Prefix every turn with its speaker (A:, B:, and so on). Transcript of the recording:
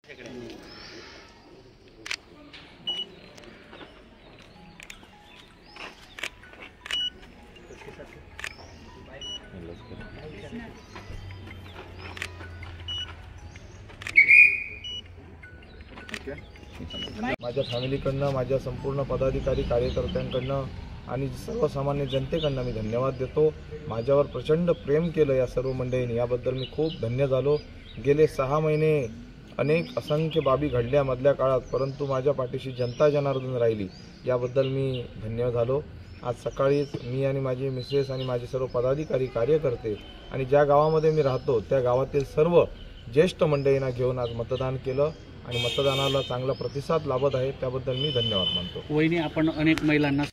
A: माझ्या फॅमिलीकडनं, माझ्या संपूर्ण पदाधिकारी कार्यकर्त्यांकडनं आणि सर्वसामान्य जनतेकडनं मी धन्यवाद देतो। माझ्यावर प्रचंड प्रेम केलं या सर्व मंडळींनी, याबद्दल मी खूप धन्य झालो। गेले 6 महिने अनेक असंख्य बाबी घडल्या मधल्या काळात, परंतु माझ्या पाठीशी जनता जनार्दन राहिली, याबद्दल मी धन्य झालो। आज सकाळीच मी आणि माझी मिसेस आणि माझे सर्व पदाधिकारी कार्यकर्ते आणि ज्या गावामध्ये मी राहतो त्या गावातील सर्व ज्येष्ठ मंडळींना घेऊन आज मतदान केलं आणि मतदानाला चांगला प्रतिसाद लाभत आहे, त्याबद्दल मी धन्यवाद मानतो।
B: वहिनी, आपण अनेक महिलांना